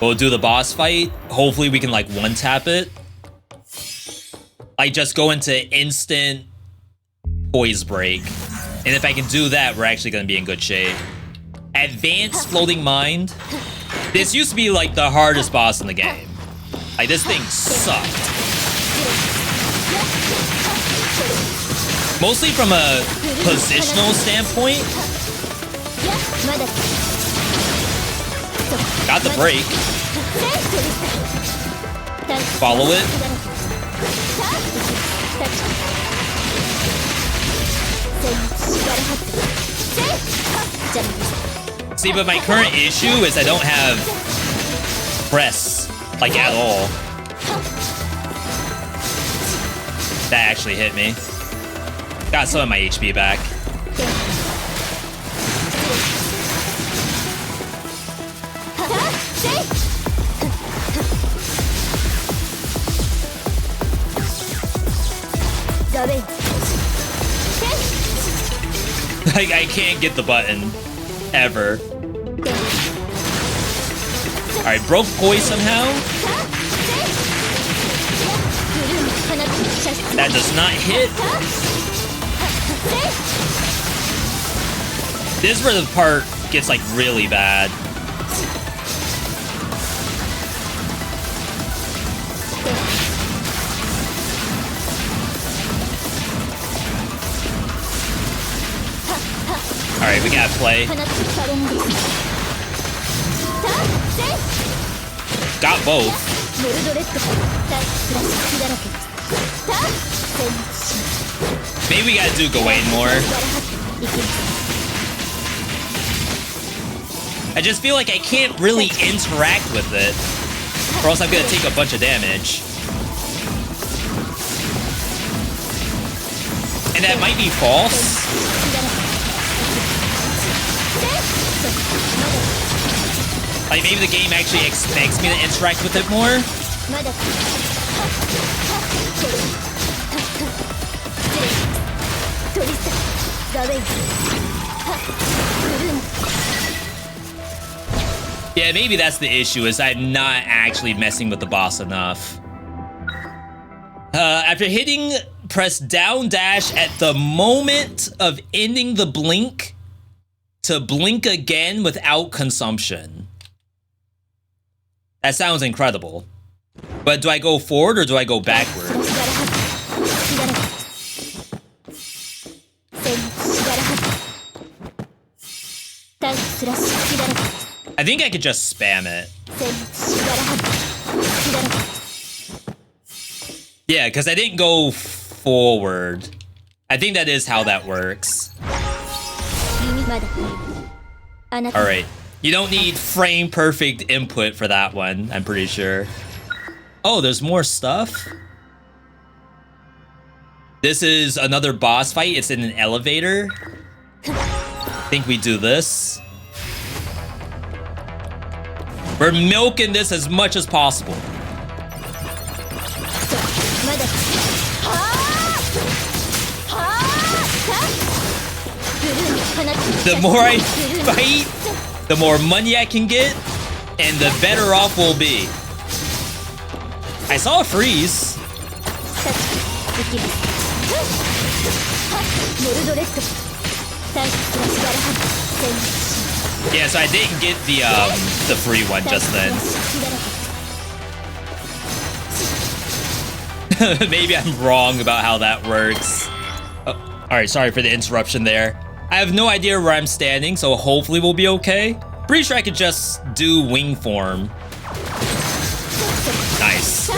We'll do the boss fight. Hopefully we can like one-tap it. Like just go into instant poise break. And if I can do that, we're actually gonna be in good shape. Advanced floating mind. This used to be like the hardest boss in the game. Like this thing sucked. Mostly from a positional standpoint. Got the break. Follow it. See, but my current issue is I don't have press, like, at all. That actually hit me. Got some of my HP back. Like, I can't get the button. Ever. Alright, broke poise somehow. That does not hit. This is where the part gets like really bad. Alright, we gotta play. Got both. Maybe we gotta do Gawain more. I just feel like I can't really interact with it, or else I'm gonna take a bunch of damage. And that might be false. Like, maybe the game actually expects me to interact with it more. Yeah, maybe that's the issue, is I'm not actually messing with the boss enough. After hitting press down dash at the moment of ending the blink to blink again without consumption. That sounds incredible. But do I go forward or do I go backward? I think I could just spam it. Yeah, because I didn't go forward. I think that is how that works. Alright. You don't need frame perfect input for that one, I'm pretty sure. Oh, there's more stuff? This is another boss fight. It's in an elevator. I think we do this. We're milking this as much as possible. The more I fight, the more money I can get, and the better off we'll be. I saw a freeze. Yeah, so I didn't get the free one just then. Maybe I'm wrong about how that works. Oh, alright, sorry for the interruption there. I have no idea where I'm standing, so hopefully we'll be okay. Pretty sure I could just do wing form. Nice.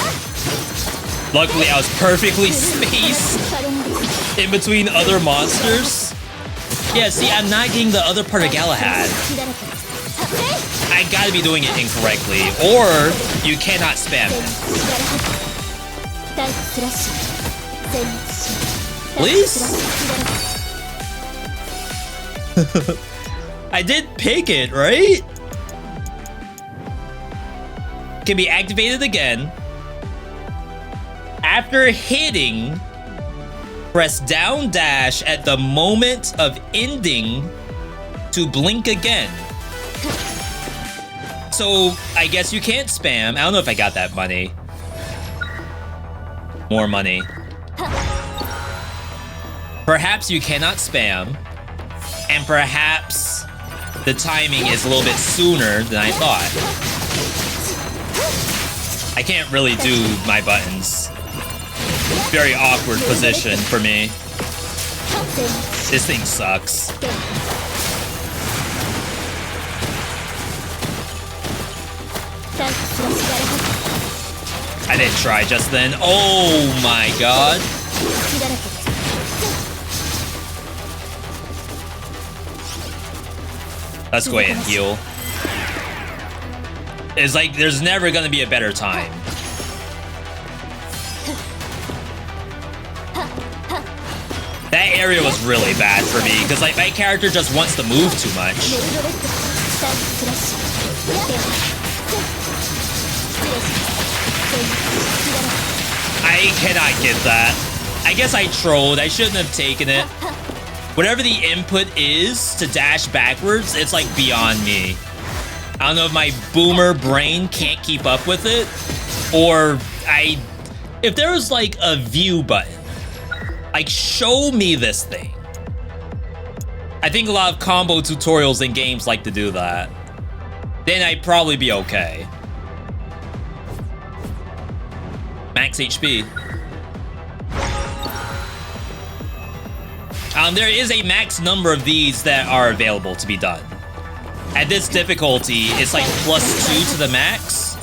Luckily, I was perfectly spaced in between other monsters. Yeah, see, I'm not getting the other part of Galahad. I gotta be doing it incorrectly, or you cannot spam it. Please? I did pick it, right? Can be activated again. After hitting, press down dash at the moment of ending to blink again. So I guess you can't spam. I don't know if I got that money. More money. Perhaps you cannot spam. And perhaps the timing is a little bit sooner than I thought. I can't really do my buttons. Very awkward position for me. This thing sucks. I didn't try just then. Oh my god. Let's go ahead and heal. It's like there's never gonna be a better time. That area was really bad for me because like my character just wants to move too much. I cannot get that. I guess I trolled. I shouldn't have taken it. Whatever the input is to dash backwards, it's like beyond me. I don't know if my boomer brain can't keep up with it, or if there was like a view button, like show me this thing. I think a lot of combo tutorials in games like to do that. Then I'd probably be okay. Max HP. There is a max number of these that are available to be done. At this difficulty, it's like +2 to the max.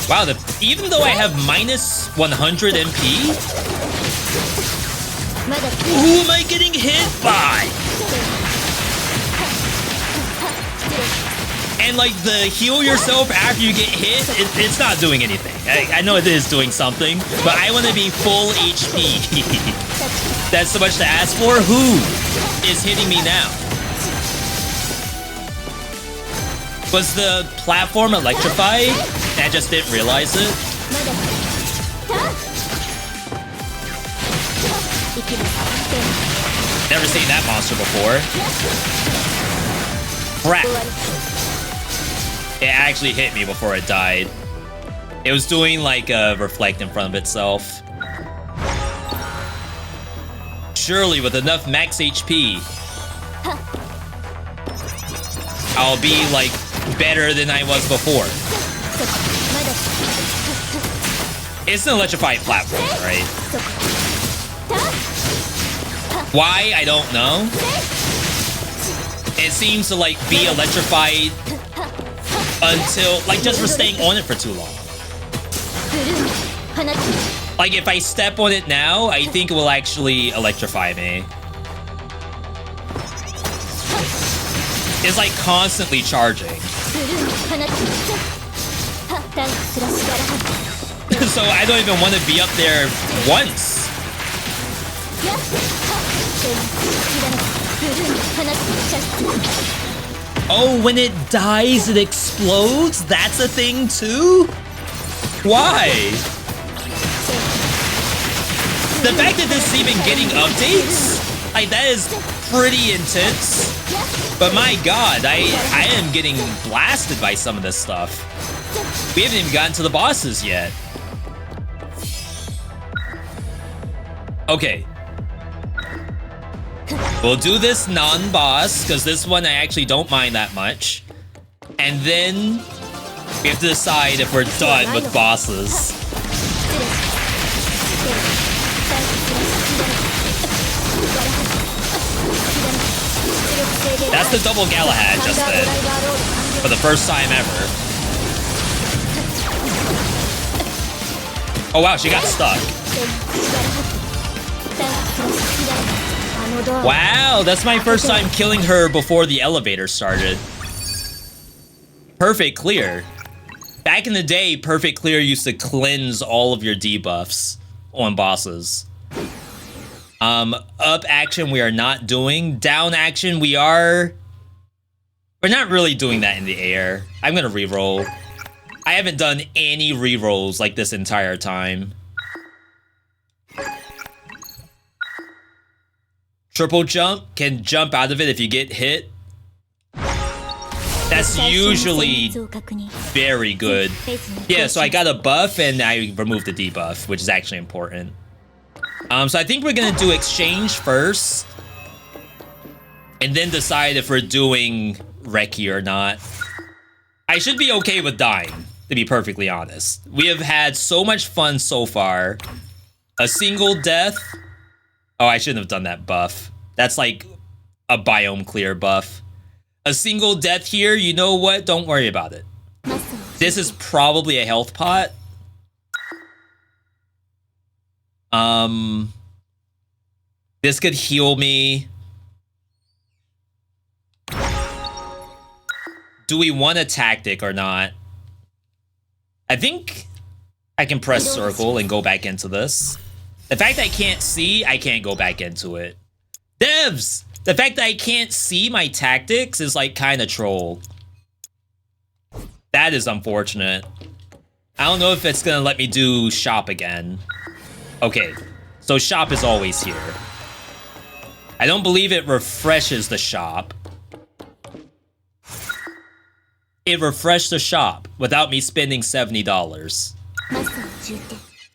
Wow, even though I have -100 MP? Who am I getting hit by? And like the heal yourself after you get hit, it's not doing anything. I know it is doing something, but I want to be full HP. That's so much to ask for. Who is hitting me now? Was the platform electrified? And I just didn't realize it. Never seen that monster before. Crap. It actually hit me before it died. It was doing like a reflect in front of itself. Surely with enough max HP, I'll be like better than I was before. It's an electrified platform, right? Why? I don't know. It seems to like be electrified until, like, just for staying on it for too long. Like, if I step on it now, I think it will actually electrify me. It's like constantly charging. So I don't even want to be up there once. Oh, when it dies, it explodes? That's a thing too? Why? The fact that this is even getting updates, like, that is pretty intense. But my god, I am getting blasted by some of this stuff. We haven't even gotten to the bosses yet. Okay. We'll do this non-boss, because this one I actually don't mind that much. And then we have to decide if we're done with bosses. That's the double Galahad just did. For the first time ever. Oh wow, she got stuck. Wow, that's my first time killing her before the elevator started. Perfect clear. Back in the day, perfect clear used to cleanse all of your debuffs on bosses. Up action we are not doing. Down action we're not really doing that in the air. I'm gonna reroll. I haven't done any rerolls like this entire time. Triple jump, can jump out of it if you get hit. That's usually very good. Yeah, so I got a buff and I removed the debuff, which is actually important. So I think we're gonna do exchange first. And then decide if we're doing Recce or not. I should be okay with dying, to be perfectly honest. We have had so much fun so far. A single death. Oh, I shouldn't have done that buff. That's like a biome clear buff. A single death here, you know what? Don't worry about it. This is probably a health pot. This could heal me. Do we want a tactic or not? I think I can press circle and go back into this. The fact that I can't see, I can't go back into it. Devs! The fact that I can't see my tactics is like kind of troll. That is unfortunate. I don't know if it's gonna let me do shop again. Okay, so shop is always here. I don't believe it refreshes the shop. It refreshed the shop without me spending $70.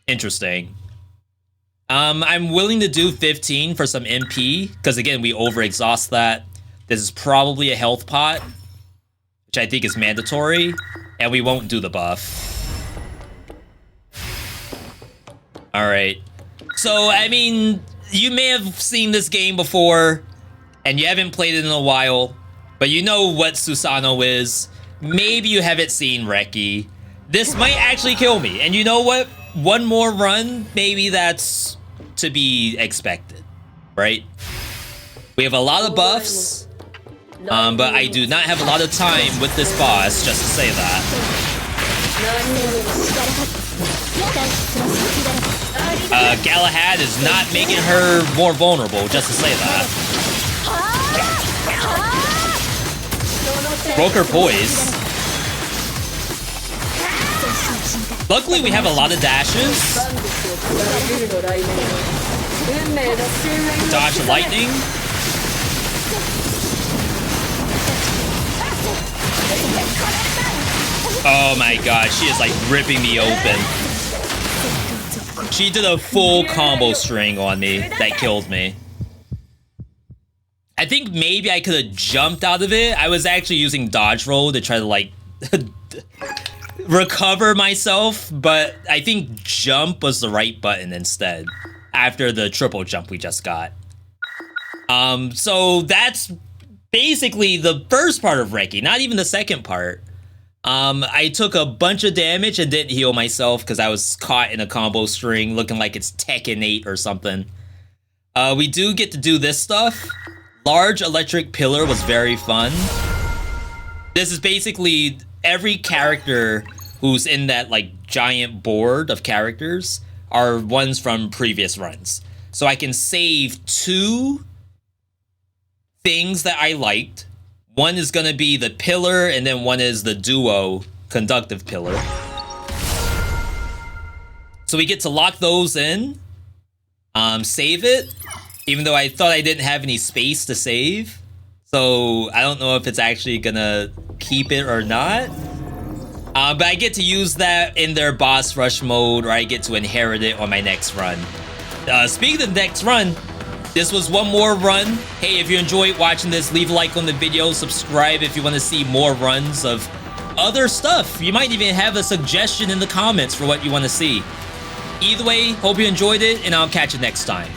Interesting. I'm willing to do 15 for some MP, because again, we overexhaust that. This is probably a health pot, which I think is mandatory, and we won't do the buff. Alright. So, I mean, you may have seen this game before, and you haven't played it in a while, but you know what Susanoo is. Maybe you haven't seen Recce. This might actually kill me, and you know what? One more run, maybe that's to be expected, right? We have a lot of buffs, but I do not have a lot of time with this boss, just to say that. Galahad is not making her more vulnerable, just to say that. Broke her poise. Luckily, we have a lot of dashes. Dodge lightning. Oh my god, she is like ripping me open. She did a full combo string on me that killed me. I think maybe I could have jumped out of it. I was actually using dodge roll to try to like recover myself, but I think jump was the right button instead after the triple jump we just got. So that's basically the first part of Recce, not even the second part. I took a bunch of damage and didn't heal myself because I was caught in a combo string looking like it's Tekken 8 or something. We do get to do this stuff. Large electric pillar was very fun. This is basically every character who's in that like giant board of characters are ones from previous runs. So I can save 2 things that I liked. One is gonna be the pillar, and then one is the duo conductive pillar. So we get to lock those in, save it, even though I thought I didn't have any space to save. So I don't know if it's actually gonna keep it or not. But I get to use that in their boss rush mode, or I get to inherit it on my next run. Speaking of next run, this was one more run. Hey, if you enjoyed watching this, leave a like on the video, subscribe if you want to see more runs of other stuff. You might even have a suggestion in the comments for what you want to see. Either way, hope you enjoyed it, and I'll catch you next time.